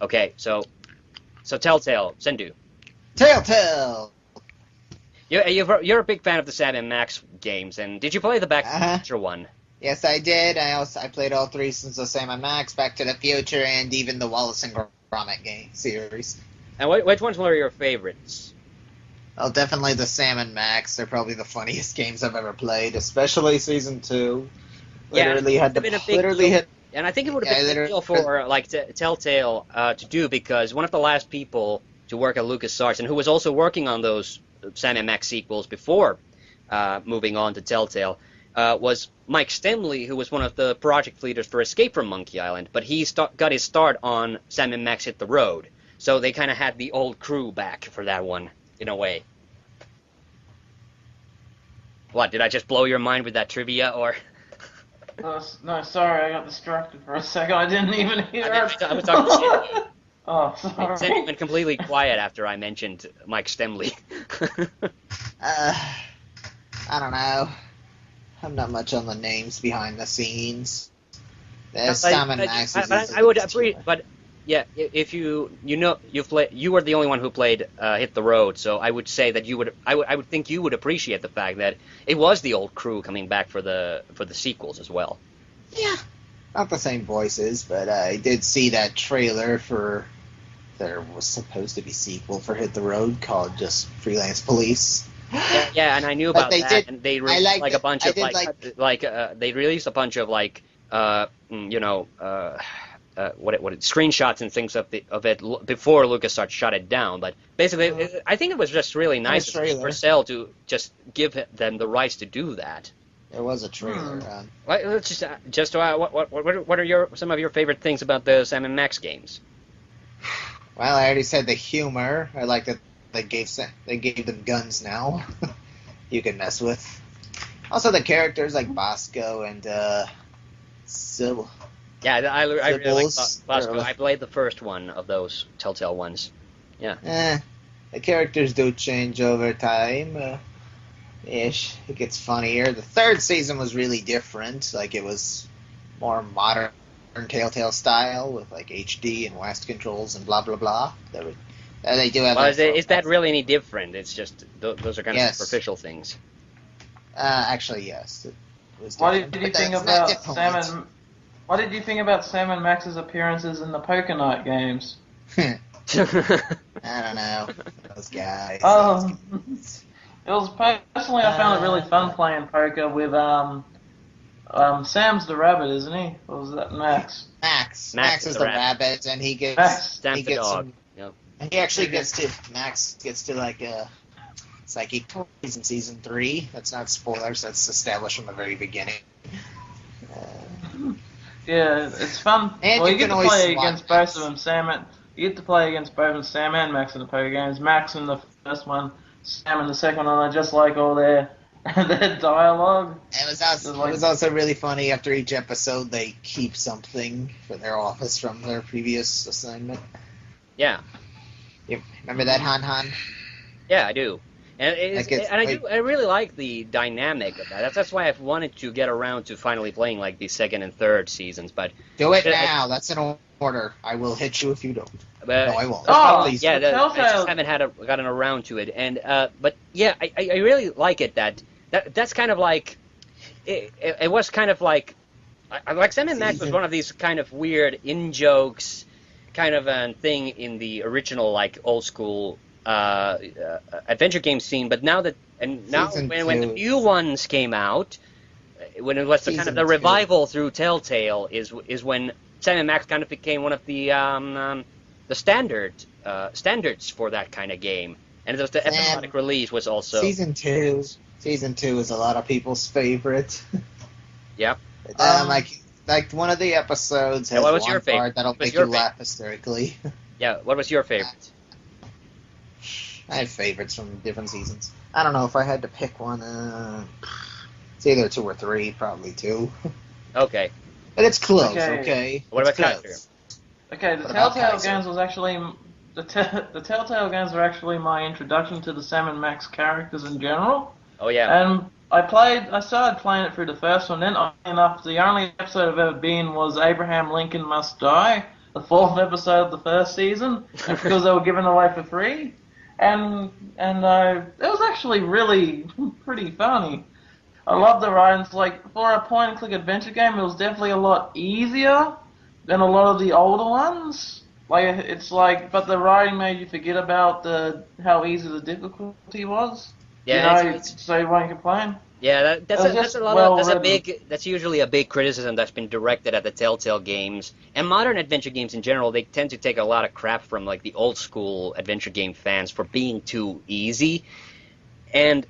Okay, so TellTale, Sendu. TellTale! You're a big fan of the Sam and Max games, and did you play the Back to the Future one? Yes, I did. I played all three since the Sam and Max, Back to the Future, and even the Wallace and Gromit game series. And which ones were your favorites? Well, definitely the Sam and Max. They're probably the funniest games I've ever played, especially Season 2. Literally yeah, had to literally hit. And I think it would have been a big deal for TellTale to do, because one of the last people to work at LucasArts, and who was also working on those Sam and Max sequels before moving on to TellTale, was Mike Stemley, who was one of the project leaders for Escape from Monkey Island, but he got his start on Sam and Max Hit the Road. So they kind of had the old crew back for that one, in a way. What, did I just blow your mind with that trivia, or...? No, sorry, I got distracted for a second. I didn't even hear it. I was talking to you. Oh, sorry. It went completely quiet after I mentioned Mike Stemley. I don't know. I'm not much on the names behind the scenes. Sam and Max is I would agree, but yeah, if you were the only one who played Hit the Road, so I would say that I would think you would appreciate the fact that it was the old crew coming back for the sequels as well. Yeah, not the same voices, but I did see that trailer for. There was supposed to be a sequel for Hit the Road called just Freelance Police. Yeah, and I knew about that, and they released like a bunch of they released a bunch of screenshots and things of it before LucasArts shut it down. But basically, I think it was just really nice for Cell to just give them the rights to do that. There was a trailer. Let's what are some of your favorite things about the Sam and Max games? Well, I already said the humor. I like that they gave them guns now. You can mess with. Also, the characters like Bosco and Sybil. Yeah, I really like Bosco. I played the first one of those TellTale ones. Yeah. The characters do change over time. Ish, it gets funnier. The third season was really different. Like, it was more modern TellTale style with like HD and WASD controls and blah blah blah. They do have. Is that really any different? It's just those are kind of superficial things. Actually, yes. It was what did you think about Sam and? What did you think about Sam and Max's appearances in the Poker Night games? I don't know those guys. It was personally I found it really fun playing poker with Sam's the rabbit, isn't he? Or was that Max? Max is the rabbit, and he gets the dog. Yep. And he actually Max gets to like psychic toys in season 3. That's not spoilers. That's established from the very beginning. Yeah, it's fun. And well, you get to play against both of them. You get to play against both Sam and Max in the poker games. Max in the first one, Sam in the second one. I just like all their dialogue. It was also really funny. After each episode, they keep something for their office from their previous assignment. Yeah. You remember that, Han? Yeah, I do. I really like the dynamic of that. That's why I've wanted to get around to finally playing like the second and third seasons. But do it now. That's an order. I will hit you if you don't. No, I won't. I just haven't gotten around to it. And but yeah, I really like it. That's kind of like it was kind of like Sam and Max was one of these kind of weird in-jokes kind of a thing in the original like old school adventure game scene. But now when the new ones came out, when it was the revival through TellTale is when Sam and Max kind of became one of the standards for that kind of game. And the episodic release was also Season 2 is a lot of people's favorite. Yep. Like one of the episodes has one part that'll make you laugh hysterically. Yeah, what was your favorite? I have favorites from different seasons. I don't know if I had to pick one. It's either 2 or 3, probably 2. Okay. But it's close, okay? What about character? Okay, the TellTale Games was actually... The TellTale Games were actually my introduction to the Sam and Max characters in general. Oh, yeah. And I started playing it through the first one, then enough, the only episode I've ever been was Abraham Lincoln Must Die. the 4th episode of the first season because they were given away for free, and it was actually really pretty funny. I love the writings. Like, for a point-and-click adventure game, it was definitely a lot easier than a lot of the older ones. Like, it's like, but the writing made you forget about how easy the difficulty was. Yeah, so you won't complain. Yeah, that's usually a big criticism that's been directed at the TellTale games and modern adventure games in general. They tend to take a lot of crap from like the old school adventure game fans for being too easy. And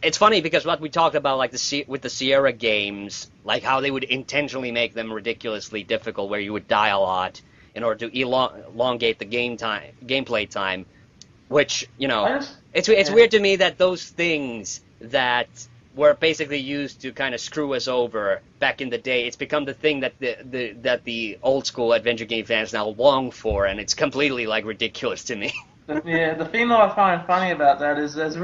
it's funny because what we talked about like with the Sierra games, like how they would intentionally make them ridiculously difficult, where you would die a lot in order to elongate the gameplay time, which it's weird to me that those things that were basically used to kind of screw us over back in the day, it's become the thing that the old school adventure game fans now long for, and it's completely like ridiculous to me. The thing that I find funny about that is if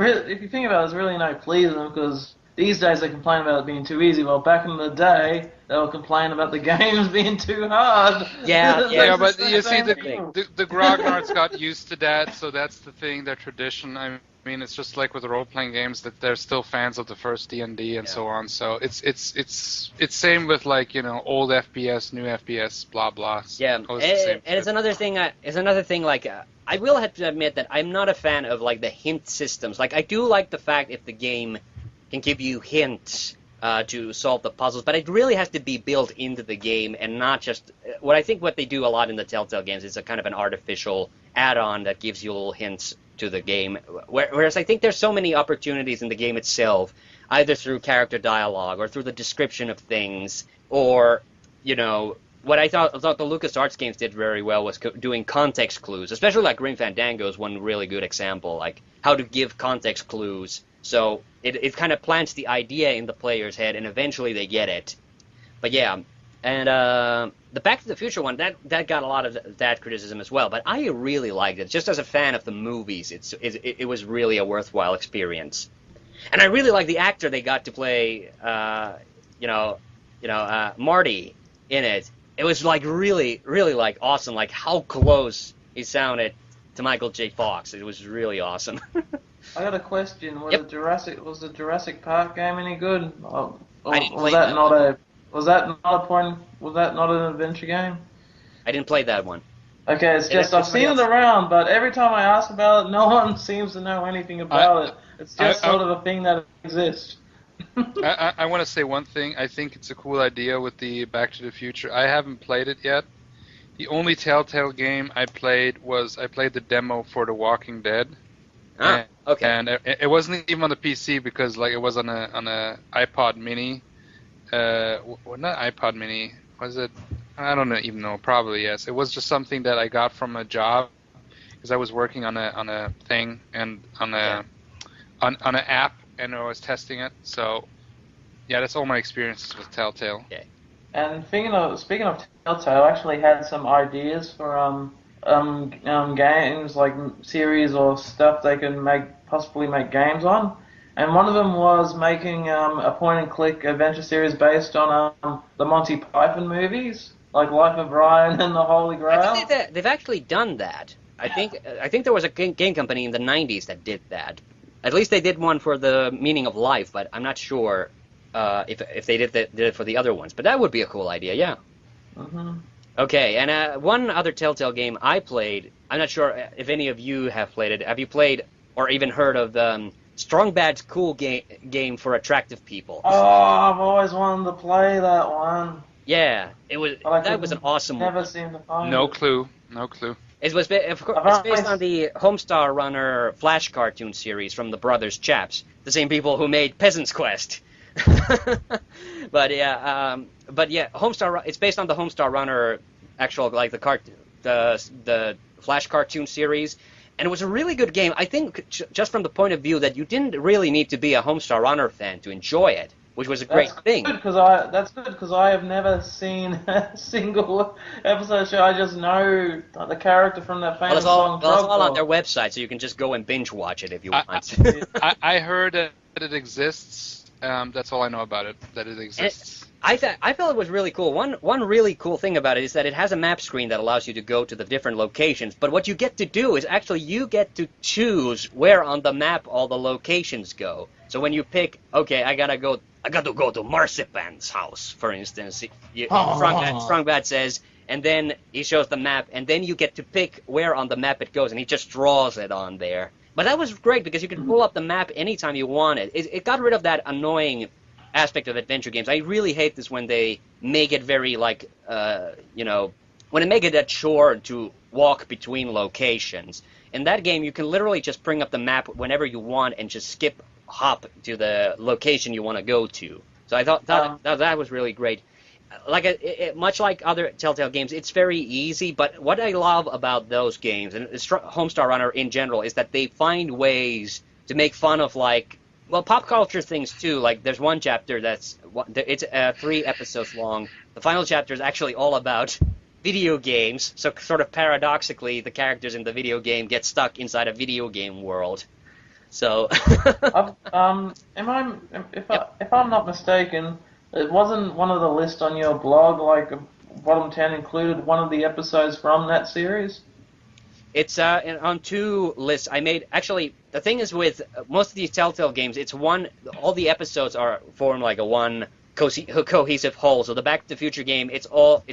you think about it, there's really no pleasing them, because these days they complain about it being too easy. Well, back in the day, they were complaining about the games being too hard. Yeah, but you see, the grognards got used to that, so that's the thing, their tradition. I mean, it's just like with the role-playing games that they're still fans of the first D&D and so on. So it's same with like old FPS, new FPS, blah blah. Yeah, and it's another thing. Like I will have to admit that I'm not a fan of like the hint systems. Like I do like the fact if the game can give you hints to solve the puzzles, but it really has to be built into the game and not just what they do a lot in the TellTale games is a kind of an artificial add-on that gives you little hints to the game, whereas I think there's so many opportunities in the game itself, either through character dialogue or through the description of things, or what I thought the LucasArts games did very well was doing context clues, especially like Grim Fandango is one really good example, like how to give context clues, so it kind of plants the idea in the player's head and eventually they get it. But yeah, and the Back to the Future one, that got a lot of that criticism as well, but I really liked it. Just as a fan of the movies, it was really a worthwhile experience. And I really like the actor they got to play, Marty in it. It was like really, really like awesome, like how close he sounded to Michael J. Fox. It was really awesome. I got a question. Was the Jurassic Park game any good? I didn't play that. Was that not an adventure game? I didn't play that one. Okay, it's just I've seen it around, but every time I ask about it, no one seems to know anything about it. It's just sort of a thing that exists. I want to say one thing. I think it's a cool idea with the Back to the Future. I haven't played it yet. The only TellTale game I played the demo for The Walking Dead. Okay. And it wasn't even on the PC because like it was on a iPod Mini. Not iPod Mini. Was it? I don't even know. Probably yes. It was just something that I got from a job because I was working on a thing and on an app, and I was testing it. So yeah, that's all my experiences with TellTale. Okay. And speaking of TellTale, I actually had some ideas for games like series or stuff they can possibly make games on. And one of them was making a point-and-click adventure series based on the Monty Python movies, like Life of Brian and The Holy Grail. I think they've actually done that. I think there was a game company in the 90s that did that. At least they did one for The Meaning of Life, but I'm not sure if they did it for the other ones. But that would be a cool idea, yeah. Mm-hmm. Okay, and one other TellTale game I played, I'm not sure if any of you have played it. Have you played or even heard of the Strong Bad's Cool game for attractive people? Oh, I've always wanted to play that one. Yeah, that was an awesome one. Never seemed to find No it. clue. It's based on the Homestar Runner Flash cartoon series from the Brothers Chaps, the same people who made Peasant's Quest. But yeah, Homestar. It's based on the Homestar Runner actual like the Flash cartoon series, and it was a really good game. I think just from the point of view that you didn't really need to be a Homestar Runner fan to enjoy it, which was a great thing. That's good because I have never seen a single episode show. I just know the character from that famous song. It's all on their website, so you can just go and binge watch it if you want. I heard that it exists. That's all I know about it. That it exists. I felt it was really cool. One really cool thing about it is that it has a map screen that allows you to go to the different locations. But what you get to do is actually you get to choose where on the map all the locations go. So when you pick, okay, I got to go to Marzipan's house, for instance. Strongbat says, and then he shows the map, and then you get to pick where on the map it goes, and he just draws it on there. But that was great because you could pull up the map anytime you wanted. It got rid of that annoying aspect of adventure games. I really hate this when they make it very like, when they make it a chore to walk between locations. In that game, you can literally just bring up the map whenever you want and just hop to the location you want to go to. So I thought that was really great. Like much like other TellTale games, it's very easy. But what I love about those games and Homestar Runner in general is that they find ways to make fun of pop culture things too. Like there's one chapter it's 3 episodes long. The final chapter is actually all about video games. So sort of paradoxically, the characters in the video game get stuck inside a video game world. So, if I'm not mistaken, it wasn't one of the lists on your blog, like bottom 10 included one of the episodes from that series? It's on 2 lists. I made actually. The thing is with most of these TellTale games, it's all the episodes are formed like a one cohesive whole. So the Back to the Future game, it's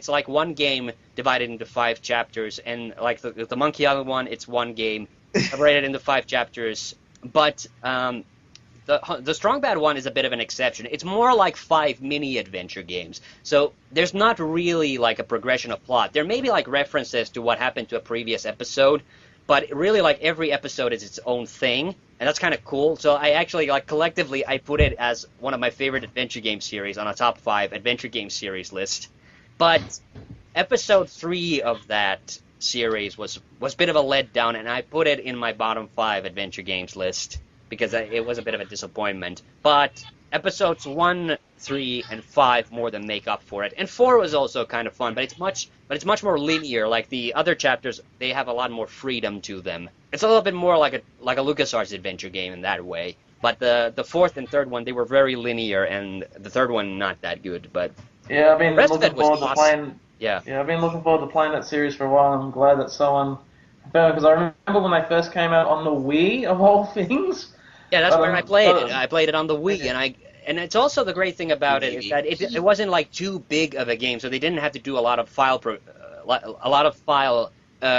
like one game divided into 5 chapters, and like the Monkey Island one, it's one game separated into 5 chapters. But the Strong Bad one is a bit of an exception. It's more like 5 mini adventure games. So there's not really like a progression of plot. There may be like references to what happened to a previous episode, but really like every episode is its own thing, and that's kind of cool. So I actually collectively I put it as one of my favorite adventure game series on a top 5 adventure game series list. But episode 3 of that series was a bit of a letdown, and I put it in my bottom 5 adventure games list because it was a bit of a disappointment. But episodes 1, 3, and 5 more than make up for it. And 4 was also kind of fun, but it's much more linear. Like the other chapters, they have a lot more freedom to them. It's a little bit more like a LucasArts adventure game in that way. But the 4th and 3rd one, they were very linear, and the 3rd one not that good. But yeah, I've been the rest looking of it was forward to awesome. playing. Yeah, I've been looking forward to playing that series for a while, and I'm glad that someone found it, because I remember when they first came out on the Wii, of all things. Yeah, that's where I played it. I played it on the Wii, and it's also the great thing about it is that it wasn't like too big of a game, so they didn't have to do a lot of file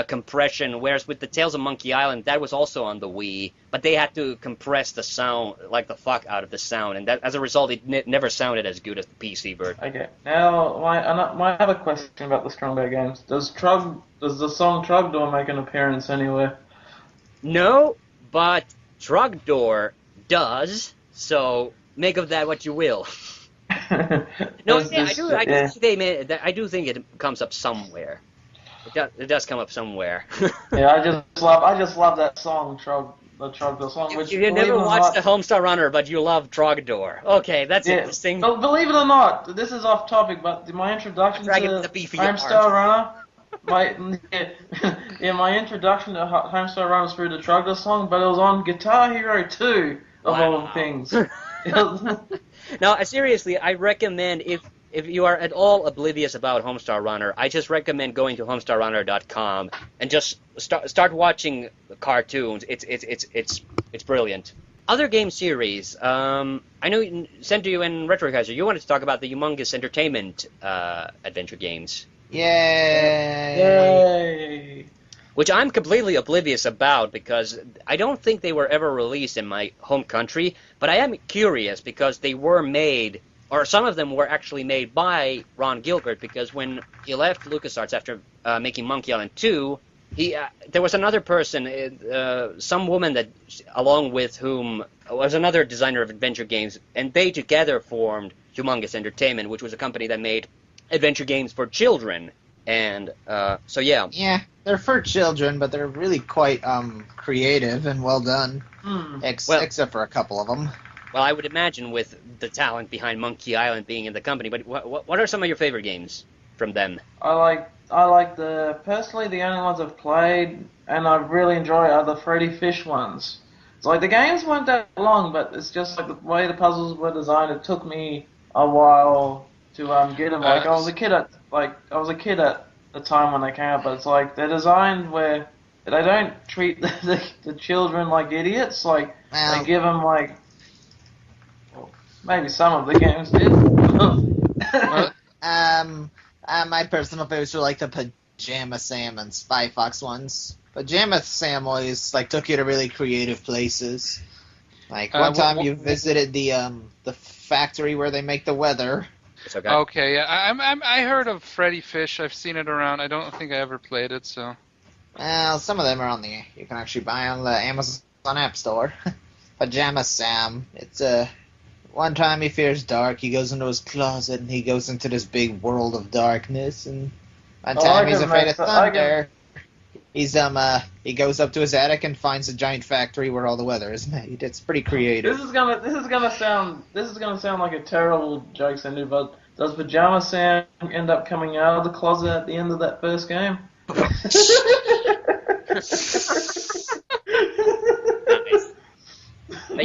compression. Whereas with the Tales of Monkey Island, that was also on the Wii, but they had to compress the sound like the fuck out of the sound, and that as a result, it never sounded as good as the PC version. Okay, now my other question about the Strong Bad games: does the song Trogdor make an appearance anywhere? No, but Trogdor does. So make of that what you will. No, I do think it comes up somewhere. It does come up somewhere. Yeah, I just love that song, the Trogdor song. Which you never watched the Homestar Runner, but you love Trogdor. Okay, that's interesting. Well, believe it or not, this is off topic, but my introduction to Homestar Runner, my introduction to Homestar Runner was through the Trogdor song, but it was on Guitar Hero 2 of all things. Now, seriously, I recommend if you are at all oblivious about Homestar Runner, I just recommend going to homestarrunner.com and just start watching cartoons. It's brilliant. Other game series. I know sent to you in Retrokaiser. You wanted to talk about the Humongous Entertainment adventure games. Yay! Which I'm completely oblivious about because I don't think they were ever released in my home country, but I am curious because they were made, or some of them were actually made by Ron Gilbert, because when he left LucasArts after making Monkey Island 2, there was another person, some woman that, along with whom was another designer of adventure games, and they together formed Humongous Entertainment, which was a company that made adventure games for children. And so yeah. Yeah, they're for children, but they're really quite creative and well done, except for a couple of them. Well, I would imagine with the talent behind Monkey Island being in the company. But what are some of your favorite games from them? I like personally the only ones I've played and I really enjoy are the Freddy Fish ones. It's like the games weren't that long, but it's just like the way the puzzles were designed. It took me a while get them. Like I was a kid at the time when they came out, but it's like they're designed where they don't treat the children like idiots. Like they give them like, well, maybe some of the games did. My personal favorites were like the Pajama Sam and Spy Fox ones. Pajama Sam always like took you to really creative places. Like one time you visited the factory where they make the weather. Okay, yeah, I heard of Freddy Fish. I've seen it around. I don't think I ever played it, so. Well, some of them are you can actually buy on the Amazon App Store. Pajama Sam. It's one time he fears dark. He goes into his closet and he goes into this big world of darkness. And one time he's afraid of thunder. He goes up to his attic and finds a giant factory where all the weather is made. It's pretty creative. This is gonna sound like a terrible joke, Sandu, but does Pajama Sam end up coming out of the closet at the end of that first game? But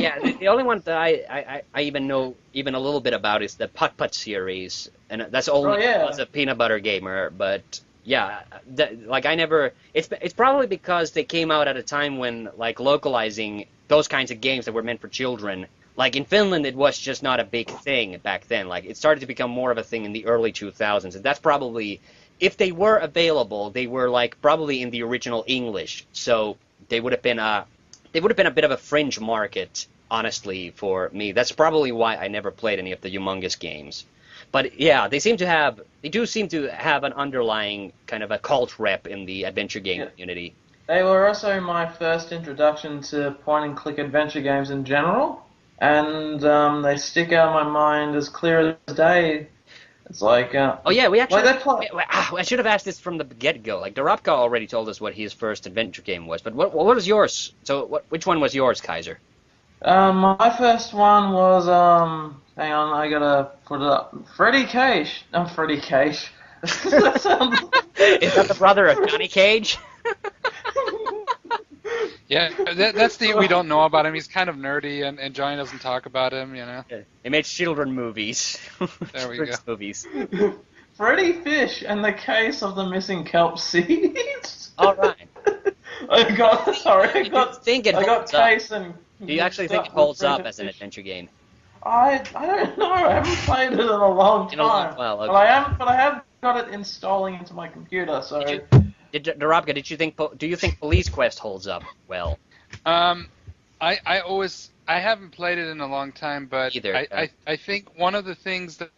yeah, the only one that I even know even a little bit about is the Putt-Putt series, and that's only as a peanut butter gamer. But yeah, it's probably because they came out at a time when like localizing those kinds of games that were meant for children. Like in Finland, it was just not a big thing back then. Like it started to become more of a thing in the early 2000s, and that's probably, if they were available, they were like probably in the original English, so they would have been a bit of a fringe market, honestly, for me. That's probably why I never played any of the Humongous games. But yeah, they do seem to have an underlying kind of a cult rep in the adventure game community. They were also my first introduction to point-and-click adventure games in general, and they stick out in my mind as clear as day. It's like... oh yeah, we actually... I should have asked this from the get-go. Like, Dorapka already told us what his first adventure game was, but what was yours? So, which one was yours, Kaiser? My first one was, hang on, I gotta put it up. Freddy Cage. I'm Freddy Cage. Is that the brother of Johnny Cage? Yeah, that's the we don't know about him. He's kind of nerdy, and Johnny doesn't talk about him, you know. He made children movies. There we go. Movies. Freddy Fish and the Case of the Missing Kelp Seeds. All right. I got Case and... Do you actually think it holds up as an adventure game? I don't know. I haven't played it in a long time. Well, okay. But I have got it installing into my computer. So. Dorapka, do you think Police Quest holds up well? I haven't played it in a long time, but I think one of the things that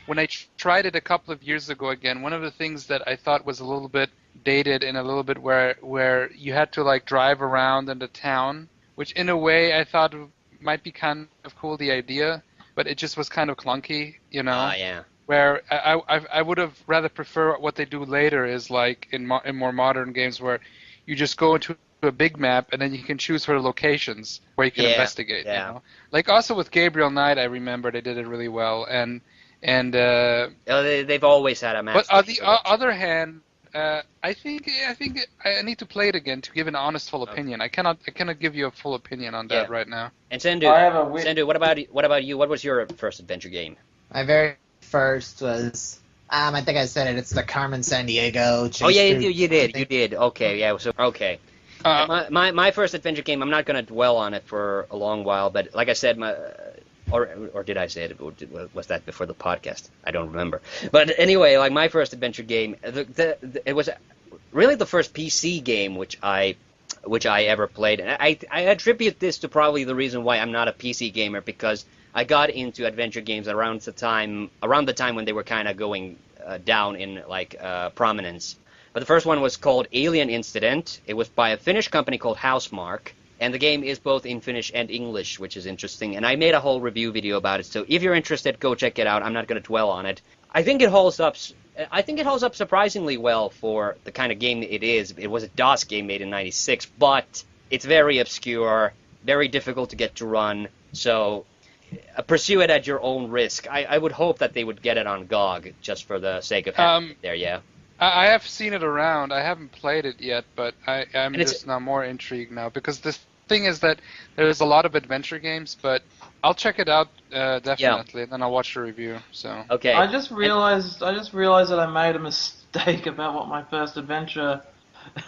when I tried it a couple of years ago again, one of the things that I thought was a little bit dated and a little bit where you had to like drive around in the town, which in a way I thought might be kind of cool, the idea, but it just was kind of clunky, you know. Yeah. Where I would have rather prefer what they do later is like in more modern games where you just go into a big map and then you can choose for the locations where you can investigate. Yeah. You know? Like also with Gabriel Knight, I remember they did it really well, and they've always had a map. But on the other hand, I think I need to play it again to give an honest full opinion. I cannot give you a full opinion on that right now. And Sendu, what about you? What was your first adventure game? My very first was, I think I said it. It's the Carmen Sandiego. You did. Okay, yeah. So okay. My first adventure game. I'm not going to dwell on it for a long while, but like I said, or did I say it? Was that before the podcast? I don't remember. But anyway, like my first adventure game, it was really the first PC game which I ever played. And I attribute this to probably the reason why I'm not a PC gamer, because I got into adventure games around the time when they were kind of going down in like prominence. But the first one was called Alien Incident. It was by a Finnish company called Housemarque. And the game is both in Finnish and English, which is interesting. And I made a whole review video about it, so if you're interested, go check it out. I'm not going to dwell on it. I think it holds up surprisingly well for the kind of game it is. It was a DOS game made in '96, but it's very obscure, very difficult to get to run. So pursue it at your own risk. I would hope that they would get it on GOG just for the sake of having it there. Yeah. I have seen it around. I haven't played it yet, but I'm just now more intrigued now because thing is that there's a lot of adventure games, but I'll check it out definitely, and then I'll watch the review. So Okay. I just realized that I made a mistake about what my first adventure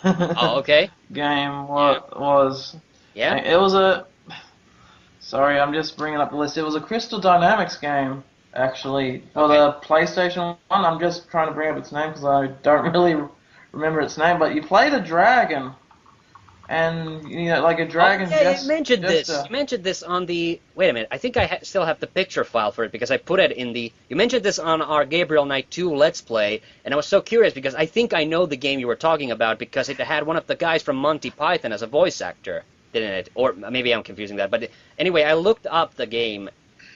Oh, okay. game was. Yeah. It was a. Sorry, I'm just bringing up the list. It was a Crystal Dynamics game, actually, for the PlayStation 1. I'm just trying to bring up its name because I don't really remember its name. But you played a dragon, and like a dragon. Oh, yeah, you mentioned this. You mentioned this on the. Wait a minute. I think I still have the picture file for it because I put it in the. You mentioned this on our Gabriel Knight 2 Let's Play, and I was so curious because I think I know the game you were talking about because it had one of the guys from Monty Python as a voice actor, didn't it? Or maybe I'm confusing that. But anyway, I looked up the game,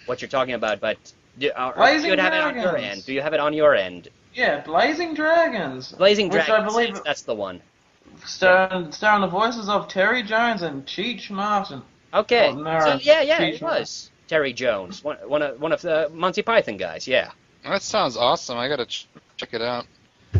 what you're talking about, but do you have it on your end? Do you have it on your end? Yeah, Blazing Dragons. Blazing which Dragons. I believe That's the one. Starring the voices of Terry Jones and Cheech Martin. Okay. So yeah, Cheech it was Terry Jones, one of the Monty Python guys. Yeah. that sounds awesome. I gotta check it out.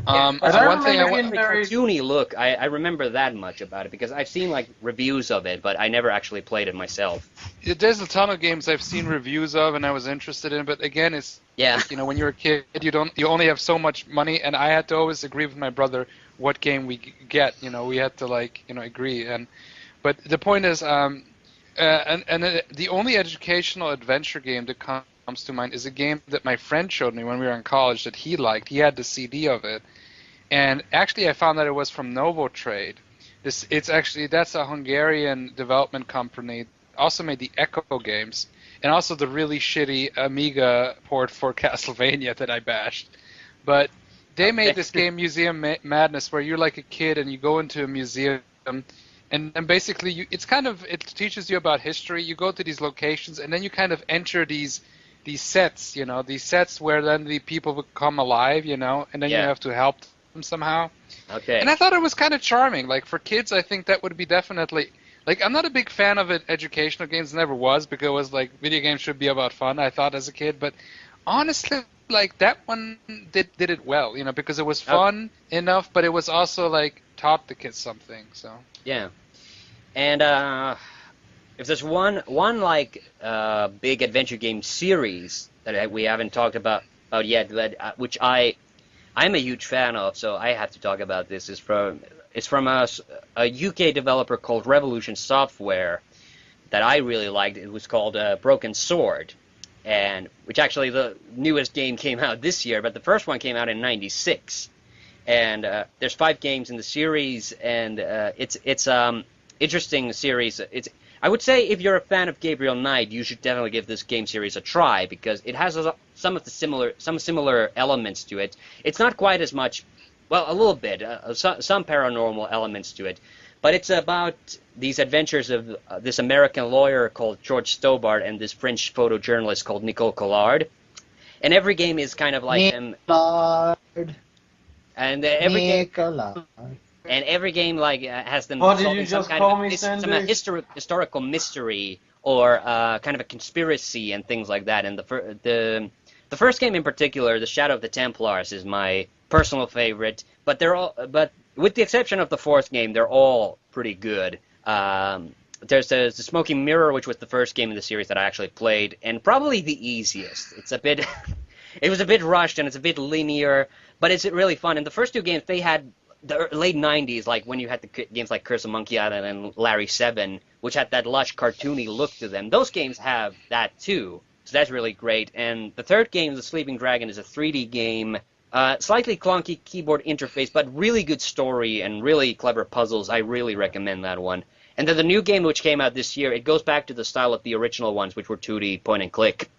I don't one thing remember very cartoony look. I remember that much about it because I've seen like reviews of it, but I never actually played it myself. There's a ton of games I've seen reviews of and I was interested in, but again, it's when you're a kid, you only have so much money, and I had to always agree with my brother what game we get. We had to agree. But the point is, the only educational adventure game that comes to mind is a game that my friend showed me when we were in college that he liked. He had the CD of it, and actually I found that it was from Novotrade. That's a Hungarian development company. Also made the Echo games, and also the really shitty Amiga port for Castlevania that I bashed. But they made this game Museum Madness, where you're like a kid and you go into a museum, and basically it teaches you about history. You go to these locations, and then you kind of enter these sets, these sets where then the people become alive, and then you have to help them somehow. Okay. And I thought it was kind of charming. Like for kids, I think that would be definitely. Like, I'm not a big fan of educational games, never was, because it was like video games should be about fun, I thought as a kid. But honestly, like that one did it well, because it was fun enough, but it was also like taught the kids something. So yeah, and if there's one like big adventure game series that we haven't talked about yet, but which I'm a huge fan of, so I have to talk about this. It's from a UK developer called Revolution Software that I really liked. It was called Broken Sword, and which actually the newest game came out this year, but the first one came out in '96. And there's 5 games in the series, and it's interesting series. I would say if you're a fan of Gabriel Knight, you should definitely give this game series a try because it has some similar elements to it. It's not quite as much. Well, a little bit, some paranormal elements to it, but it's about these adventures of this American lawyer called George Stobart and this French photojournalist called Nicole Collard, and every game is kind of like every game like has them solving some kind of historical mystery or kind of a conspiracy and things like that. And the first game in particular, The Shadow of the Templars, is my personal favorite, but but with the exception of the 4th game, they're all pretty good. There's the Smoking Mirror, which was the first game in the series that I actually played, and probably the easiest. It's a bit, it was a bit rushed and it's a bit linear, but it's really fun. And the first 2 games they had the late '90s, like when you had the games like Curse of Monkey Island and Larry 7, which had that lush, cartoony look to them. Those games have that too, so that's really great. And the 3rd game, The Sleeping Dragon, is a 3D game. Slightly clunky keyboard interface, but really good story and really clever puzzles. I really recommend that one. And then the new game which came out this year, it goes back to the style of the original ones, which were 2D point and click.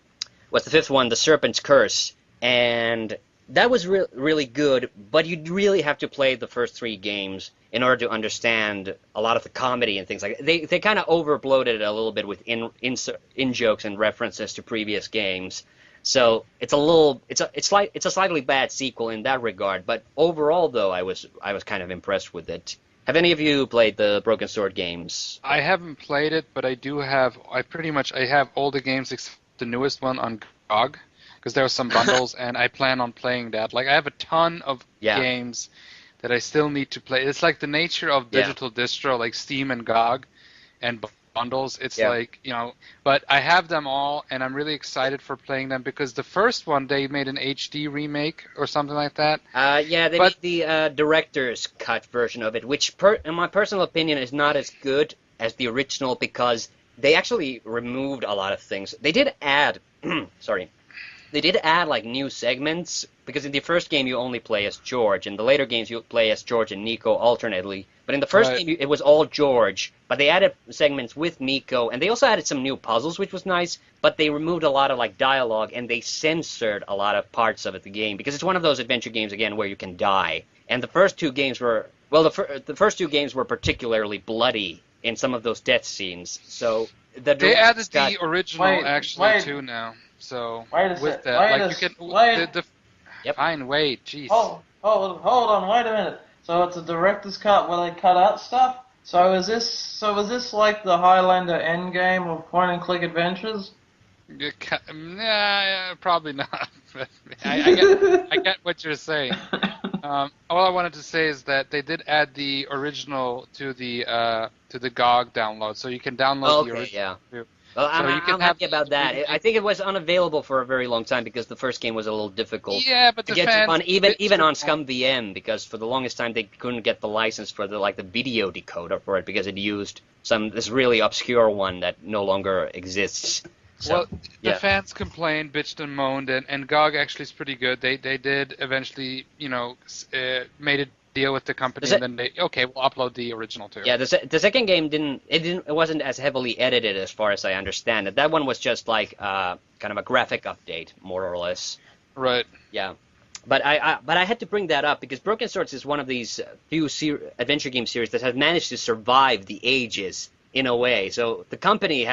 Was the 5th one, The Serpent's Curse, and that was really good. But you really have to play the first 3 games in order to understand a lot of the comedy and things like that. They kind of overbloated it a little bit with in jokes and references to previous games. So it's a slightly bad sequel in that regard, but overall though I was kind of impressed with it. Have any of you played the Broken Sword games? I haven't played it, but I have all the games except the newest one on GOG because there are some bundles and I plan on playing that. Like I have a ton of games that I still need to play. It's like the nature of digital distro like Steam and GOG and bundles. It's like, but I have them all, and I'm really excited for playing them because the first one they made an HD remake or something like that. They made the director's cut version of it, which, in my personal opinion, is not as good as the original because they actually removed a lot of things. They did add, they did add like new segments because in the first game you only play as George, in the later games you play as George and Nico alternately. But in the first game it was all George, but they added segments with Nico, and they also added some new puzzles, which was nice. But they removed a lot of like dialogue, and they censored a lot of parts of the game because it's one of those adventure games again where you can die. And the first two games were the first two games were particularly bloody in some of those death scenes. So they added the original too now. So with that, you can fine. Wait, jeez. Hold on. Wait a minute. So it's a director's cut where they cut out stuff. So is this like the Highlander endgame of point-and-click adventures? Nah, probably not. I get what you're saying. All I wanted to say is that they did add the original to the GOG download, so you can download the original. Yeah. Well, I'm happy about that. I think it was unavailable for a very long time because the first game was a little difficult. Yeah, but to get fun, even on ScumVM, because for the longest time they couldn't get the license for the video decoder for it because it used this really obscure one that no longer exists. So, the fans complained, bitched and moaned, and GOG actually is pretty good. They did eventually, made a deal with the company, and then we'll upload the original too. Yeah, the second game it wasn't as heavily edited as far as I understand it. That one was just like kind of a graphic update, more or less. Right. Yeah. But I had to bring that up because Broken Swords is one of these few adventure game series that has managed to survive the ages in a way. So the company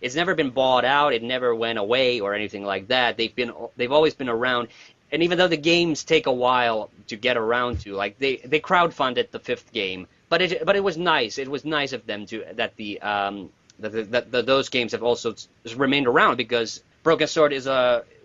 it's never been bought out, it never went away or anything like that. They've always been around. And even though the games take a while to get around to, like they crowdfunded the fifth game, but it was nice. It was nice of them that those games have also remained around because Broken Sword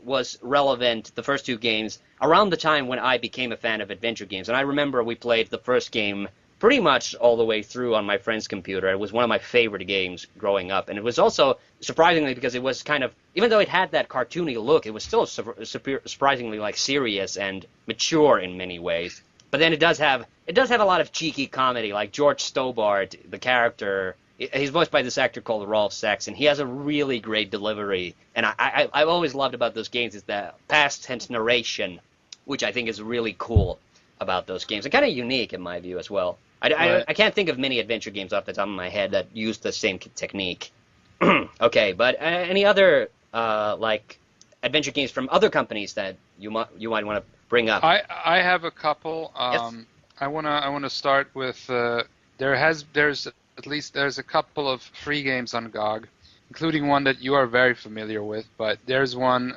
was relevant, the first two games, around the time when I became a fan of adventure games. And I remember we played the first game pretty much all the way through on my friend's computer. It was one of my favorite games growing up. And it was also, surprisingly, because it was kind of, even though it had that cartoony look, it was still surprisingly like serious and mature in many ways. But then it does have a lot of cheeky comedy, like George Stobart, the character. He's voiced by this actor called Rolf Saxon. He has a really great delivery. And I've always loved about those games is the past tense narration, which I think is really cool about those games. And kind of unique in my view as well. I can't think of many adventure games off the top of my head that use the same technique. Okay, but any other adventure games from other companies that you might want to bring up? I have a couple. Yes. I wanna start with there's a couple of free games on GOG, including one that you are very familiar with. But there's one.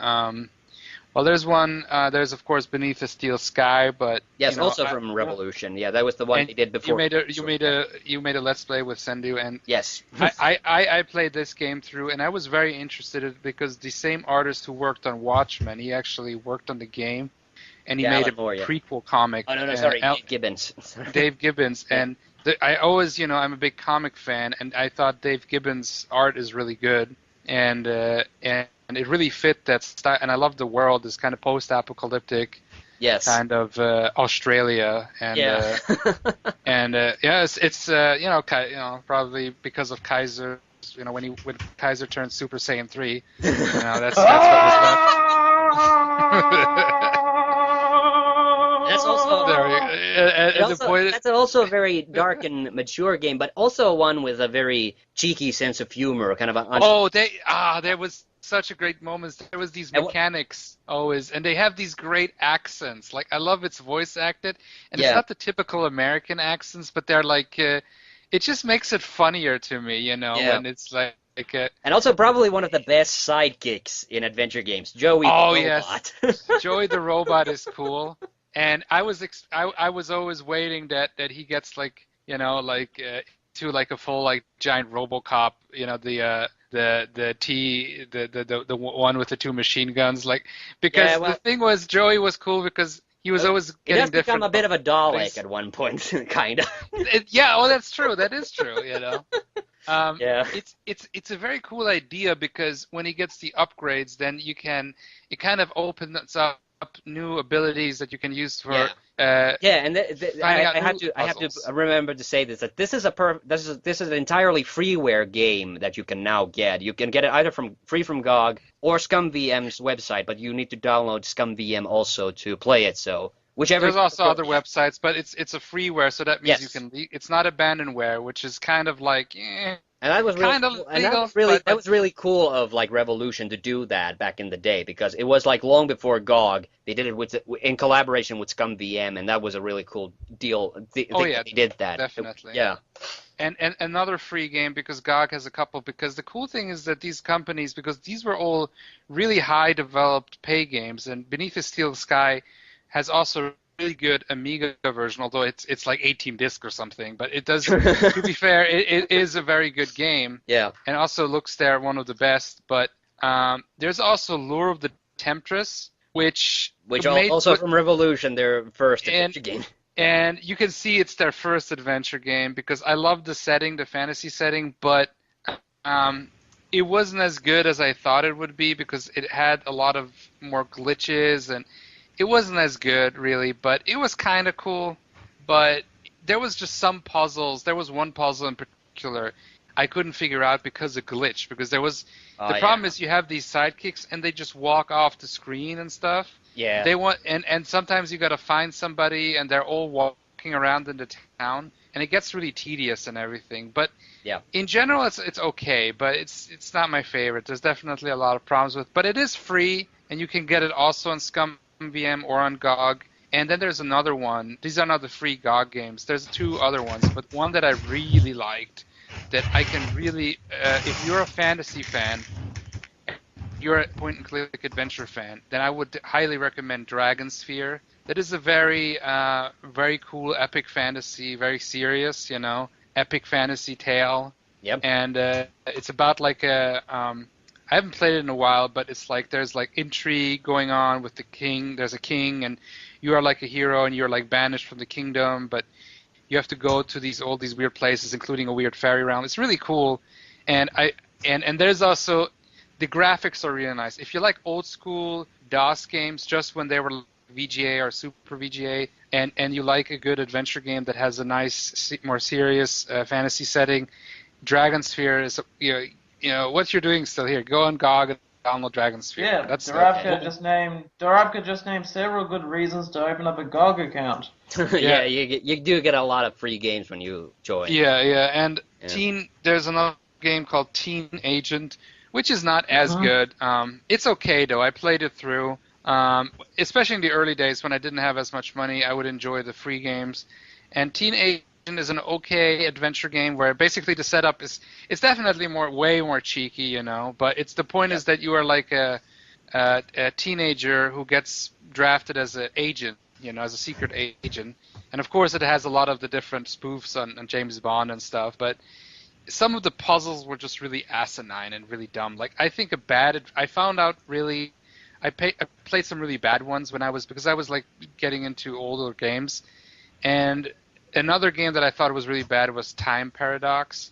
There's of course Beneath a Steel Sky, but yes, also from Revolution. Yeah, that was the one he did before. You made a Let's Play with Sendu, and yes, I played this game through, and I was very interested in it because the same artist who worked on Watchmen, he actually worked on the game, and he made a prequel comic. Oh no, sorry, Dave Gibbons. Dave Gibbons, yeah. And I always, I'm a big comic fan, and I thought Dave Gibbons' art is really good, and it really fit that style, and I love the world, this kind of post-apocalyptic, kind of Australia, and it's probably because of Kaiser, when Kaiser turned Super Saiyan 3, that's what was left. That's also a very dark and mature game, but also one with a very cheeky sense of humor, kind of there was such a great moments. There was these mechanics always, and they have these great accents. Like I love it's voice acted, and it's not the typical American accents, but they're like it just makes it funnier to me, when it's like. And also probably one of the best sidekicks in adventure games, Joey the Robot. Yes. Joey the Robot is cool. And I was always waiting that he gets to like a full giant RoboCop, the one with the two machine guns, because the thing was Joey was cool because he was always getting different. He does become a bit of a Dalek at one point, kind of. Yeah, that's true. That is true. Yeah. It's a very cool idea because when he gets the upgrades, then it kind of opens up new abilities that you can use for Yeah, and finding out I have new to puzzles. remember to say this, that this is an entirely freeware game that you can now get. You can get it either free from GOG or ScumVM's website, but you need to download ScumVM also to play it. So whichever. There's also other websites, but it's a freeware, so that means Yes. it's not abandonware, which is kind of like And that was kind of legal, that was really cool of like Revolution to do that back in the day, because it was like long before GOG. They did it in collaboration with ScumVM, and that was a really cool deal. They did that. Definitely. Yeah. And another free game, because GOG has a couple, because the cool thing is that these companies, because these were all really high developed pay games, and Beneath the Steel Sky has also really good Amiga version, although it's like 18 disc or something, but it does, to be fair, it is a very good game. Yeah. And also looks there one of the best, but there's also Lure of the Temptress, which also from Revolution, their first adventure game. And you can see it's their first adventure game, because I love the setting, the fantasy setting, but it wasn't as good as I thought it would be, because it had a lot of more glitches, and it wasn't as good, really, but it was kind of cool. But there was just some puzzles. There was one puzzle in particular I couldn't figure out because of glitch, because there was the problem is you have these sidekicks and they just walk off the screen and stuff. Yeah. They want and sometimes you got to find somebody and they're all walking around in the town, and it gets really tedious and everything. But in general it's okay, but it's not my favorite. There's definitely a lot of problems with, but it is free and you can get it also on ScumVM or on GOG. And then there's another one. These are not the free GOG games. There's two other ones, but one that I really liked, that I can really, if you're a fantasy fan, you're a point-and-click adventure fan, then I would highly recommend Dragon Sphere. That is a very, very cool epic fantasy, very serious, epic fantasy tale. Yep. And it's about like I haven't played it in a while, but it's like there's like intrigue going on with the king. There's a king, and you are like a hero, and you're like banished from the kingdom, but you have to go to all these weird places, including a weird fairy realm. It's really cool, and there's also the graphics are really nice. If you like old school DOS games, just when they were VGA or Super VGA, and you like a good adventure game that has a nice, more serious fantasy setting, Dragon Sphere is what you're doing still here. Go on GOG and download Dragon Sphere. Yeah, Dorabka just named several good reasons to open up a GOG account. Yeah, you do get a lot of free games when you join. And there's another game called Teen Agent, which is not as good. It's okay though. I played it through. Especially in the early days when I didn't have as much money, I would enjoy the free games. And Teen Agent is an okay adventure game where basically the setup is definitely way more cheeky, but it's the point is that you are like a teenager who gets drafted as an agent, as a secret agent, and of course it has a lot of the different spoofs on James Bond and stuff, but some of the puzzles were just really asinine and really dumb. Like I think I found out really I played some really bad ones because I was like getting into older games, and another game that I thought was really bad was Time Paradox,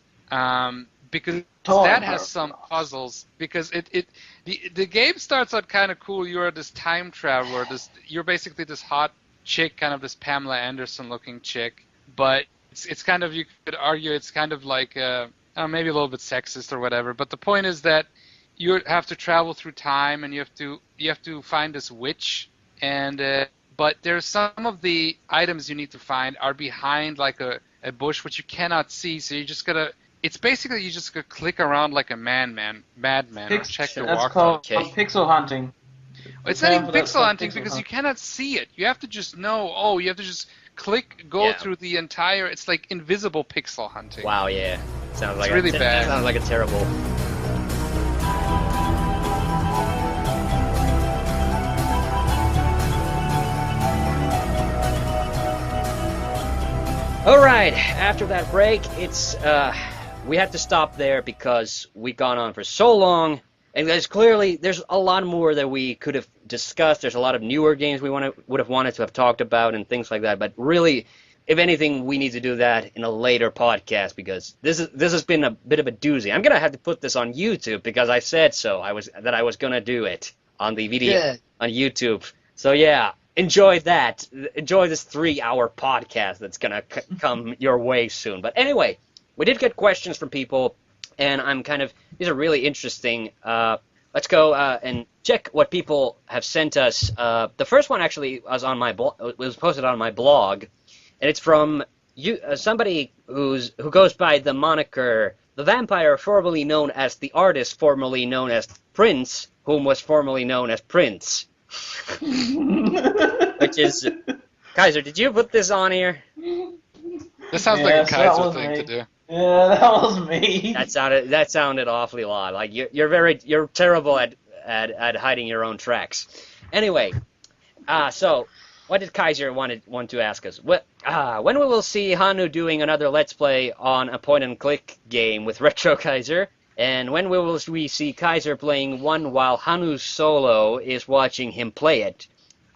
because that has some puzzles. Because the game starts out kind of cool. You're this time traveler. You're basically this hot chick, kind of this Pamela Anderson looking chick. But it's kind of, you could argue it's kind of like maybe a little bit sexist or whatever. But the point is that you have to travel through time, and you have to find this witch, and but there's some of the items you need to find are behind like a bush which you cannot see, so you just gotta. It's basically you just gotta click around like a madman, or check the walk. That's called pixel hunting. It's not even pixel hunting because you cannot see it. You have to just know. Oh, you have to just go through the entire. It's like invisible pixel hunting. Wow, yeah, sounds like really bad. Sounds like a terrible. All right, after that break, we had to stop there because we've gone on for so long, and there's a lot more that we could have discussed. There's a lot of newer games we would have wanted to have talked about and things like that, but really, if anything, we need to do that in a later podcast because this has been a bit of a doozy. I'm gonna have to put this on YouTube because I said so. I was gonna do it on the video on YouTube. So yeah, enjoy that. Enjoy this 3-hour podcast that's gonna come your way soon. But anyway, we did get questions from people, and these are really interesting. Let's go and check what people have sent us. The first one actually was on my was posted on my blog, and it's from somebody who goes by the moniker The Vampire, formerly known as the artist, formerly known as Prince, whom was formerly known as Prince. Which is Kaiser. Did you put this on here? This sounds like a Kaiser thing to do. Yeah, that was me. That sounded awfully odd. Like you're terrible at hiding your own tracks. Anyway, so what did Kaiser want to ask us? When we will see Hanu doing another Let's Play on a point-and-click game with Retro Kaiser, and when will we see Kaiser playing one while Hanu solo is watching him play it?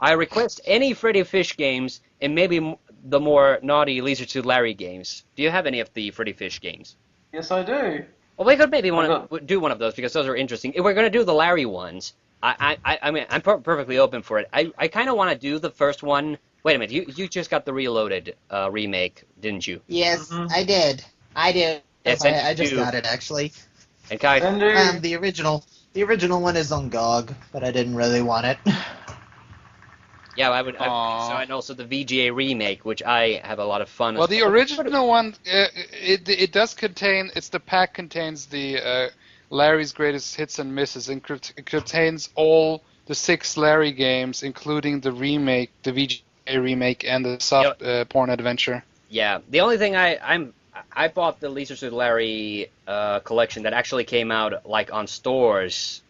I request any Freddy Fish games and maybe the more naughty Lizard Suit Larry games. Do you have any of the Freddy Fish games? Yes, I do. Well, we could maybe do one of those because those are interesting. If we're going to do the Larry ones, I mean, I'm perfectly open for it. I kind of want to do the first one. Wait a minute, you just got the Reloaded remake, didn't you? Yes, I did. I did. Yes, I just got it actually. And Kaiser, the original one is on GOG, but I didn't really want it. yeah, I would. And also the VGA remake, which I have a lot of fun. Well, the original one, it does contain. The pack contains the Larry's Greatest Hits and Misses. It contains all the 6 Larry games, including the remake, the VGA remake, and the soft porn adventure. Yeah, the only thing I bought the Lizard Suit Larry collection that actually came out like on stores.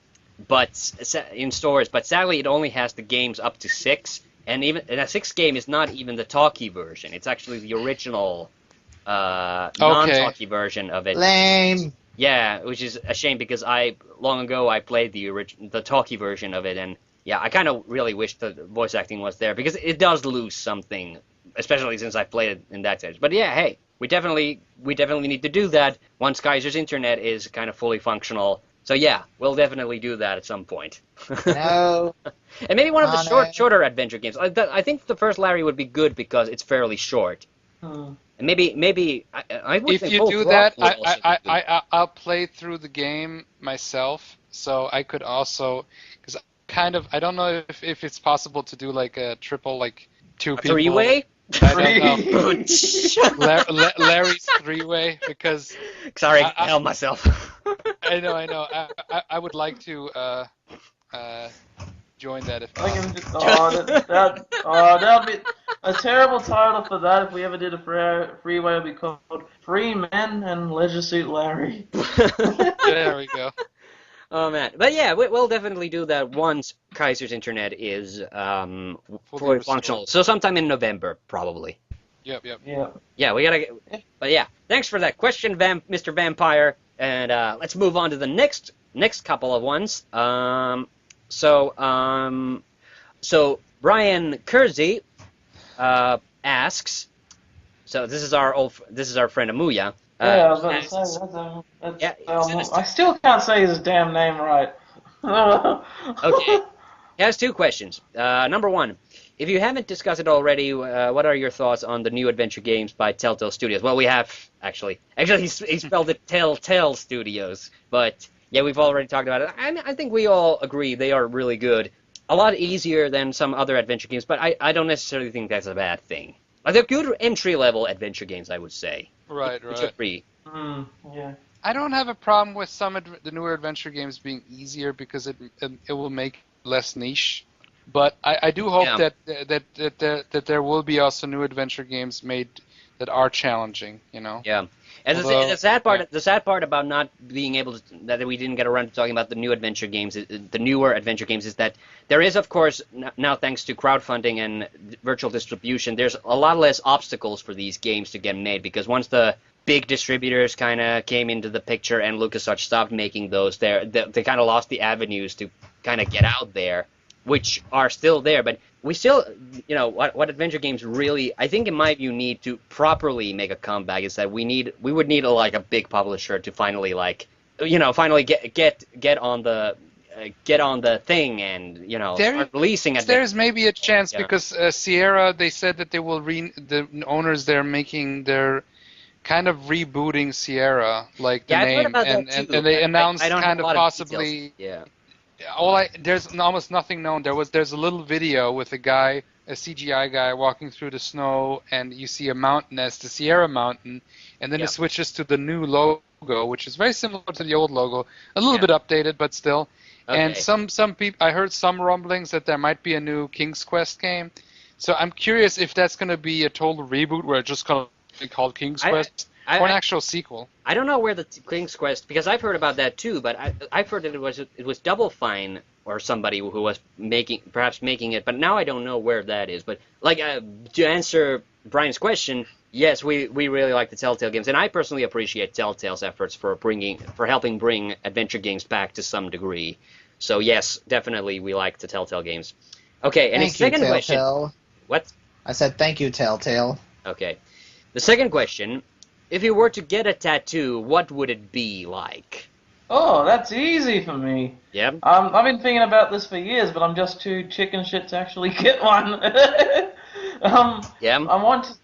But sadly it only has the games up to 6, and a 6th game is not even the talkie version. It's actually the original non-talkie version of it. Lame. Yeah, which is a shame because long ago I played the talkie version of it, and yeah, I kind of really wish the voice acting was there because it does lose something, especially since I played it in that stage. But yeah, hey, we definitely need to do that once Kaiser's internet is kind of fully functional. So yeah, we'll definitely do that at some point. No. And maybe one of the shorter adventure games. I think the first Larry would be good because it's fairly short. And maybe I would if think you do that, I'll play through the game myself. So I could also, because I don't know if it's possible to do like a triple, like 2 people. 3-way? I don't know. Larry's 3-way because. Sorry, I held myself. I know. I would like to join that if possible. That'd be a terrible title for that. If we ever did a freeway, it'd be called Free Men and Leisure Suit Larry. There we go. Oh man, but yeah, we'll definitely do that once Kaiser's internet is fully functional. So sometime in November, probably. Yep. Yeah, we gotta. But yeah, thanks for that question, Mr. Vampire. And let's move on to the next couple of ones. So Brian Kersey asks. So this is our friend Amuya. Yeah, I was about to say I still can't say his damn name right. Okay. He has 2 questions. Number 1, if you haven't discussed it already, what are your thoughts on the new adventure games by TellTale Studios? Well, we have, actually he spelled it TellTale Studios, but yeah, we've already talked about it. I think we all agree they are really good. A lot easier than some other adventure games, but I don't necessarily think that's a bad thing. They're good entry-level adventure games, I would say. Right. Yeah. I don't have a problem with some the newer adventure games being easier because it will make less niche. But I do hope that there will be also new adventure games made that are challenging. Yeah. And the sad part about not being able to, that we didn't get around to talking about the new adventure games, the newer adventure games, is that there is, of course, now thanks to crowdfunding and virtual distribution, there's a lot less obstacles for these games to get made, because once the big distributors kind of came into the picture and LucasArts stopped making those, they kind of lost the avenues to kind of get out there. which are still there, but we still, what adventure games really, I think in my view, need to properly make a comeback is that we would need a big publisher to finally finally get on the thing and start releasing it. There's maybe a chance because Sierra, they said that they will the owners they're kind of rebooting Sierra, like the name, and they announced kind of possibly. There's almost nothing known. There's a little video with a CGI guy walking through the snow, and you see a mountain as the Sierra Mountain, and then it switches to the new logo, which is very similar to the old logo, a little bit updated, but still. Okay. And some people, I heard some rumblings that there might be a new King's Quest game. So I'm curious if that's going to be a total reboot where it's just going to be called King's Quest. Or an actual sequel. I don't know where the King's Quest, because I've heard about that too, but I've heard that it was Double Fine or somebody who was perhaps making it, but now I don't know where that is. But to answer Brian's question, yes, we really like the TellTale games, and I personally appreciate TellTale's efforts for helping bring adventure games back to some degree. So yes, definitely we like the TellTale games. Okay, and the second question. What? I said thank you, TellTale. Okay, the second question. If you were to get a tattoo, what would it be like? Oh, that's easy for me. Yeah. I've been thinking about this for years, but I'm just too chicken shit to actually get one. Yeah. I want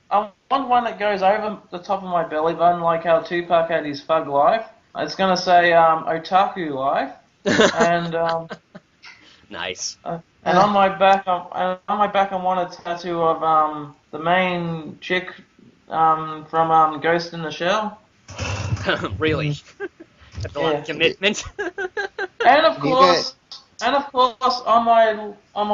one that goes over the top of my belly button, like how Tupac had his Thug Life. It's gonna say Otaku Life, and nice. And on my back, I want a tattoo of the main chick. From Ghost in the Shell. Really? That's a lot of commitment. And of course, on my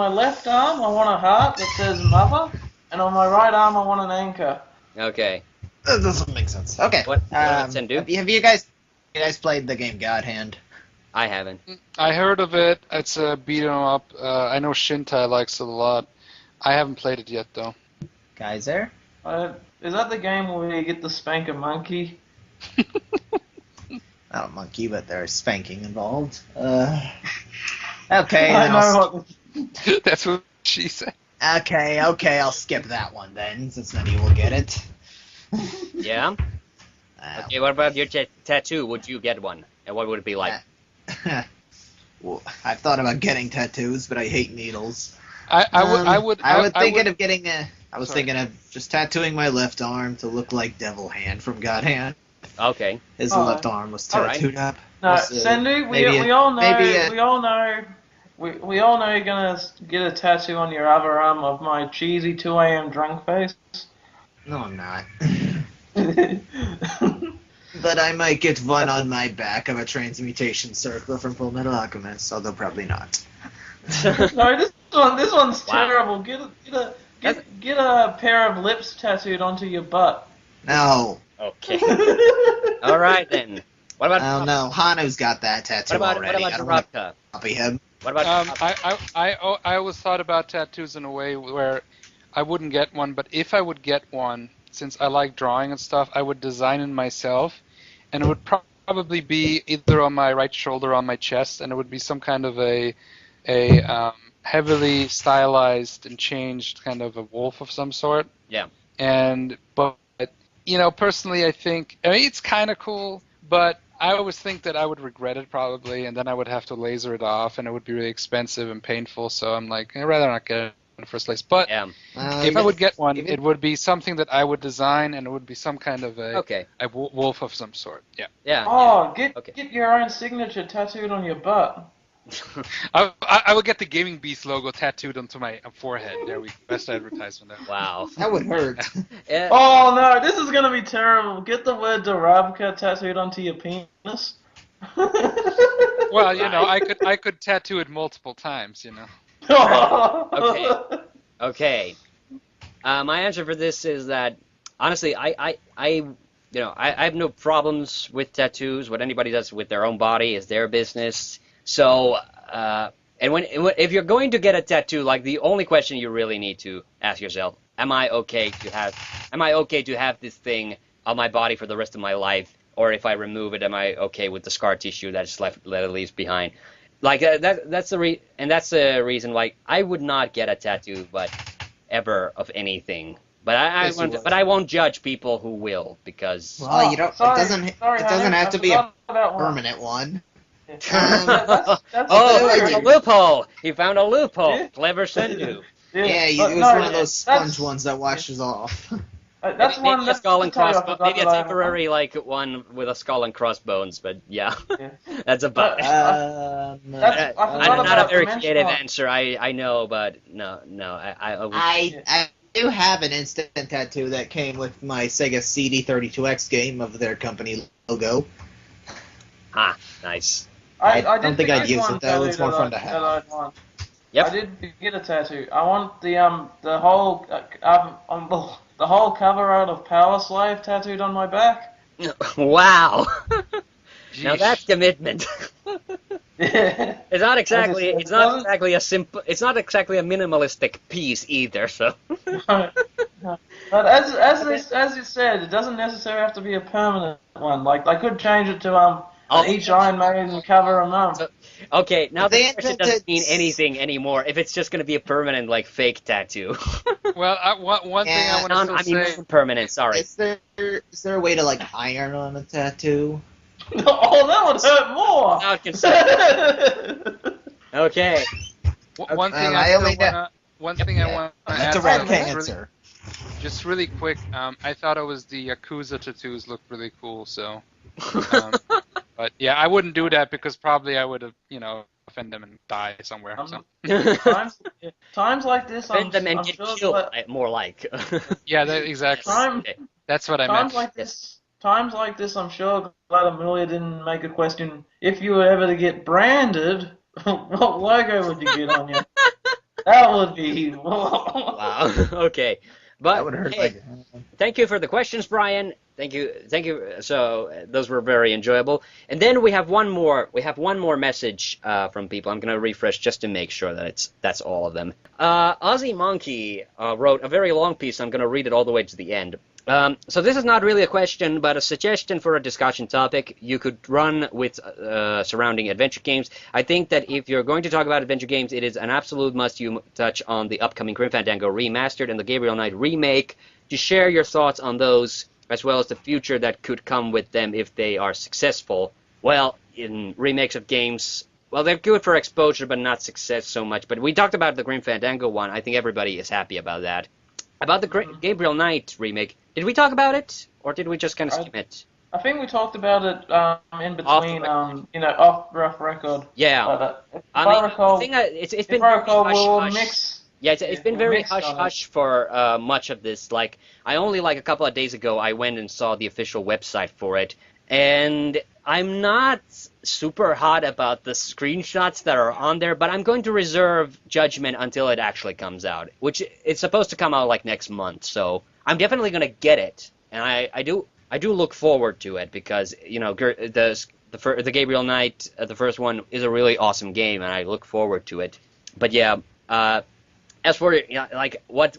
left arm, I want a heart that says Mother, and on my right arm, I want an anchor. Okay. That doesn't make sense. Okay. What have you guys played the game God Hand? I haven't. I heard of it. It's a beat 'em up. I know Shintai likes it a lot. I haven't played it yet though. Geyser? Is that the game where you get to spank a monkey? Not a monkey, but there's spanking involved. Okay. That's what she said. Okay, I'll skip that one then, since none of you will get it. Yeah? Okay, what about your tattoo? Would you get one? And what would it be like? Well, I've thought about getting tattoos, but I hate needles. I was thinking of just tattooing my left arm to look like Devil Hand from God Hand. Okay. His left arm was tattooed up. No, Sendu, we all know you're gonna get a tattoo on your other arm of my cheesy 2 a.m. drunk face. No, I'm not. But I might get one on my back of a transmutation circle from Fullmetal Alchemist, although probably not. No, this one's terrible. Get a pair of lips tattooed onto your butt. No. Okay. All right then. What about? Oh no, Hanu's got that tattoo already. What about Rabka? Copy him. What about? I always thought about tattoos in a way where I wouldn't get one, but if I would get one, since I like drawing and stuff, I would design it myself, and it would probably be either on my right shoulder or on my chest, and it would be some kind of a heavily stylized and changed kind of a wolf of some sort. Yeah. But personally, I think it's kind of cool, but I always think that I would regret it probably, and then I would have to laser it off, and it would be really expensive and painful. So I'm like, I'd rather not get it in the first place. But if I would get one, it would be something that I would design, and it would be some kind of a wolf of some sort. Yeah. Yeah. Oh, get your own signature tattooed on your butt. I would get the Gaming Beast logo tattooed onto my forehead. There we go. Best advertisement ever. Wow. That would hurt. Yeah. Oh no, this is gonna be terrible. Get the word Darabka tattooed onto your penis. Well, I could tattoo it multiple times, Okay. My answer for this is that honestly, I have no problems with tattoos. What anybody does with their own body is their business. So, if you're going to get a tattoo, like the only question you really need to ask yourself, am I okay to have this thing on my body for the rest of my life? Or if I remove it, am I okay with the scar tissue that it leaves behind? Like that's the reason why I would not get a tattoo, but ever of anything. But Yes, you would. I won't judge people who will because. Well, you don't. Sorry, it doesn't Henry, have I to be a forgot about one. permanent one. Yeah. That's Oh, I he found do. a loophole! He found a loophole. Yeah. Clever Sendu. Yeah, but it was no, one of those that's- sponge ones that washes off. That's Maybe one. a skull and that's crossbones. totally Maybe a forgot that I- temporary like one with a skull and crossbones. But yeah, Yeah. that's about. But- I forgot Not about a very the creative mention. answer. I know, but no. I do have an instant tattoo that came with my Sega CD32X game of their company logo. Ah, nice. I did don't think I'd get use one it, though. It's tattoo more fun that to I- have. that I'd want. Yep. I did get a tattoo. I want the whole the whole cover art of Power Slave tattooed on my back. Wow. Now Jeez. that's commitment. Yeah. It's not exactly. It It's not doesn't- exactly a simple. It's not exactly a minimalistic piece either. So. But as you said, it doesn't necessarily have to be a permanent one. Like I could change it to each Iron Maiden cover a month. So- Okay, now They the question invented- doesn't mean anything anymore. If it's just going to be a permanent, like, fake tattoo. Well, one thing Yeah, I want to I still mean, say. permanent. Sorry. Is there a way to like iron on a tattoo? Oh, that would hurt more. Without consent. Okay. One thing Well, I I still only know- wanna. One thing I want to That's ask. a rare Really- cancer. Just really quick, I thought it was the Yakuza tattoos looked really cool. So, but yeah, I wouldn't do that because probably I would have, offend them and die somewhere. So. Times like this, I'm, Bend them and I'm get sure killed. that- More like. Yeah, exactly. Time- That's what I Times meant. times like this, I'm sure glad Amelia didn't make a question. If you were ever to get branded, what logo would you get on you? That would be. Wow. Okay. But That would hurt. hey, thank you for the questions, Brian. Thank you. So those were very enjoyable. And then we have one more. We have one more message from people. I'm gonna refresh just to make sure that that's all of them. Ozzy Monkey wrote a very long piece. I'm gonna read it all the way to the end. So this is not really a question, but a suggestion for a discussion topic you could run with surrounding adventure games. I think that if you're going to talk about adventure games, it is an absolute must you touch on the upcoming Grim Fandango Remastered and the Gabriel Knight Remake to share your thoughts on those, as well as the future that could come with them if they are successful. Well, in remakes of games, well, they're good for exposure, but not success so much. But we talked about the Grim Fandango one. I think everybody is happy about that. About the Gabriel Knight remake, did we talk about it, or did we just kind of skim it? I think we talked about it in Off between, the off rough record. Yeah. But, if I I mean, recall, the thing, it's if been I very recall, we'll hush-hush. mix. Yeah, it's been we'll very mix on it. hush-hush for much of this. Like, I only, like, a couple of days ago, I went and saw the official website for it, and I'm not super hot about the screenshots that are on there, but I'm going to reserve judgment until it actually comes out, which it's supposed to come out, like, next month, so I'm definitely going to get it, and I do look forward to it, because, the Gabriel Knight, the first one, is a really awesome game, and I look forward to it. But yeah, as for like what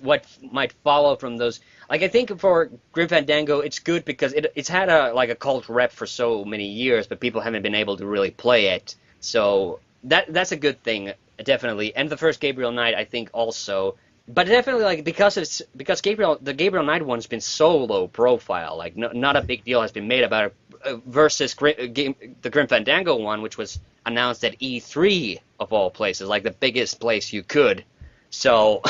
might follow from those, like I think for Grim Fandango, it's good because it's had a cult rep for so many years, but people haven't been able to really play it. So that's a good thing, definitely. And the first Gabriel Knight, I think, also. But definitely, like, because the Gabriel Knight one's been so low profile, like not a big deal has been made about it, versus the Grim Fandango one, which was announced at E3 of all places, like the biggest place you could. So,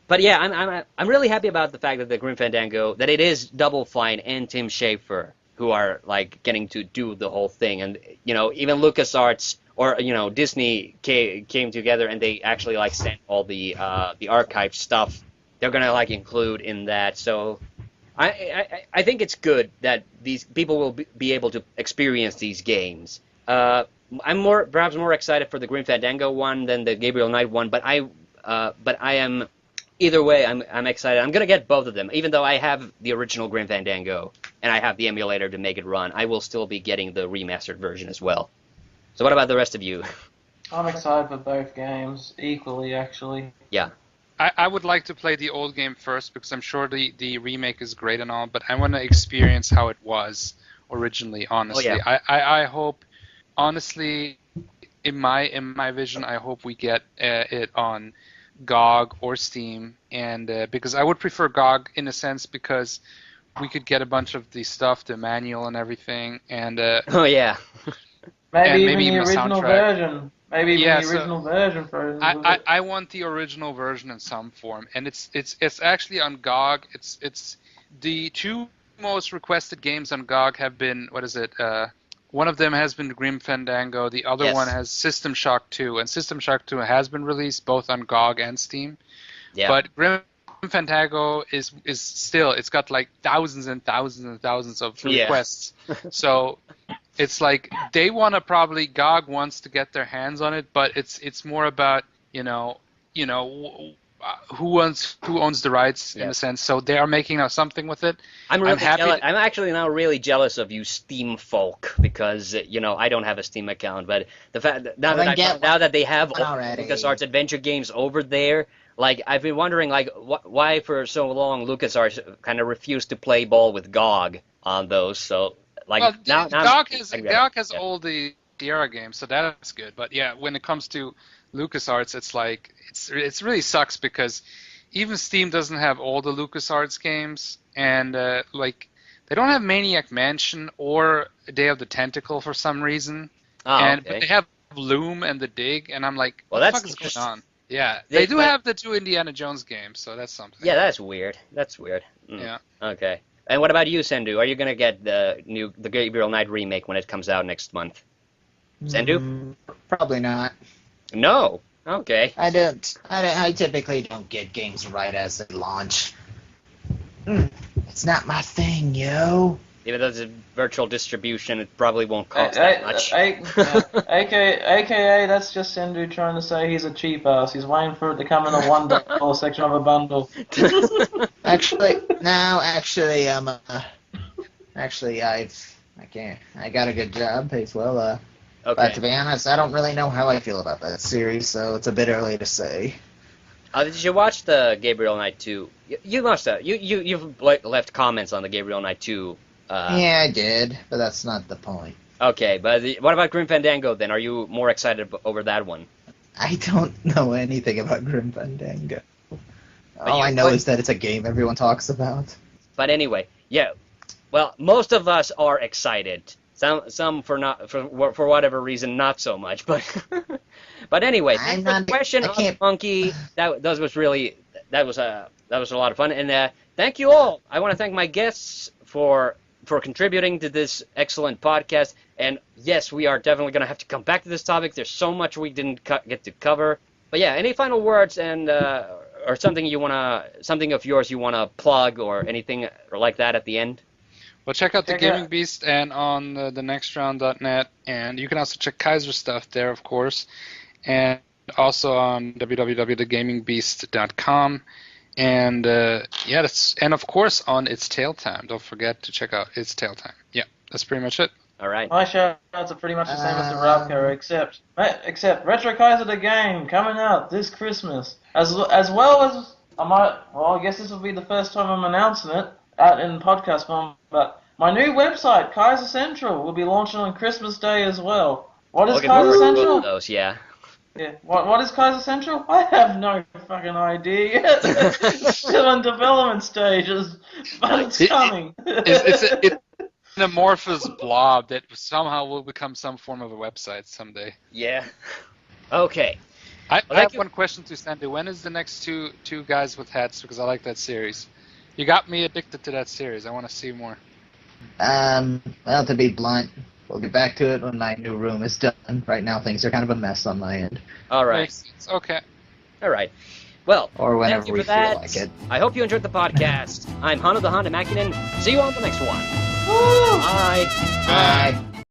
but yeah, I'm really happy about the fact that the Grim Fandango, that it is Double Fine and Tim Schafer who are like getting to do the whole thing, and even LucasArts or Disney came together and they actually like sent all the archive stuff. They're gonna like include in that. So I think it's good that these people will be able to experience these games. I'm perhaps more excited for the Grim Fandango one than the Gabriel Knight one, but I am either way. I'm excited. I'm gonna get both of them, even though I have the original Grim Fandango and I have the emulator to make it run. I will still be getting the remastered version as well. So what about the rest of you? I'm excited for both games equally, actually. Yeah. I would like to play the old game first because I'm sure the remake is great and all, but I want to experience how it was originally, honestly. Oh, yeah. I hope, honestly, in my vision, I hope we get it on GOG or Steam, and because I would prefer GOG in a sense because we could get a bunch of the stuff, the manual and everything, and oh yeah, Maybe and even the original version. Maybe even Yeah, the so original version for it. I want the original version in some form, and it's actually on GOG. It's the two most requested games on GOG have been, what is it? One of them has been Grim Fandango. The other Yes. one has System Shock 2, and System Shock 2 has been released both on GOG and Steam. yeah. But Grim Fandango is still, it's got like thousands and thousands and thousands of Yeah. requests. So it's like they want to probably, GOG wants to get their hands on it, but it's more about who owns the rights in Yeah. a sense. So they are making now something with it. I'm really happy jealous. I'm actually now really jealous of you Steam folk because I don't have a Steam account, but the fact that now Well, that then I get found out that they have one all already. LucasArts adventure games over there, like I've been wondering like why for so long LucasArts kind of refused to play ball with GOG on those. So like Well, now GOG I has yeah. all the Sierra games, so that's good. But yeah, when it comes to LucasArts, it's like it's really sucks because even Steam doesn't have all the LucasArts games, and like they don't have Maniac Mansion or Day of the Tentacle for some reason. Oh, But they have Loom and The Dig, and I'm like, Well, what the that's fuck is interesting. going on? Yeah, They- they do but- have the two Indiana Jones games, so that's something. Yeah, that's weird. That's weird. Mm. Yeah. Okay. And what about you, Sendu? Are you gonna get the Gabriel Knight remake when it comes out next month? Sendu? Probably not. No. Okay. I don't. I typically don't get games right as they launch. It's not my thing, yo. Even though it's a virtual distribution, it probably won't cost that much. AKA, that's just Sendu trying to say he's a cheap ass. He's waiting for it to come in a $1 section of a bundle. Actually, no. Actually, I got a good job, pays well. But to Okay. be honest, I don't really know how I feel about that series, so it's a bit early to say. Did you watch the Gabriel Knight 2? You must have. You've left comments on the Gabriel Knight 2. Yeah, I did, but that's not the point. Okay, but what about Grim Fandango then? Are you more excited over that one? I don't know anything about Grim Fandango. All you- I know but- is that it's a game everyone talks about. But anyway, yeah. Well, most of us are excited. Some for whatever reason not so much. But but anyway, I'm thanks for the not- question, I can't- Monkey. That was a lot of fun. And thank you all. I want to thank my guests for contributing to this excellent podcast. And yes, we are definitely going to have to come back to this topic. There's so much we didn't get to cover. But yeah, any final words and or something of yours you wanna plug or anything like that at the end? Well, check out the Check Gaming out- Beast and on thenextround.net, and you can also check Kaiser stuff there, of course, and also on www.thegamingbeast.com, and and of course on It's Tail Time. Don't forget to check out It's Tail Time. Yeah, that's pretty much it. All right. My shoutouts are pretty much the same as the Ravco, except Retro Kaiser the game coming out this Christmas, as well as I guess this will be the first time I'm announcing it out in podcast form, but my new website, Kaiser Central, will be launching on Christmas Day as well. What is Looking Kaiser forward to both Central? of those, yeah. Yeah. What is Kaiser Central? I have no fucking idea yet. It's still in development stages, but it's coming. It's an amorphous blob that somehow will become some form of a website someday. Yeah. Okay. I thank have you. one question to Sandy. When is the next two guys with hats? Because I like that series. You got me addicted to that series. I want to see more. Well, to be blunt, we'll get back to it when my new room is done. Right now, things are kind of a mess on my end. All right. Makes sense. Okay. All right. Well, Or whenever thank you we for feel that. like it. I hope you enjoyed the podcast. I'm Hana the Honda Makinen. See you on the next one. Woo! Bye. Bye.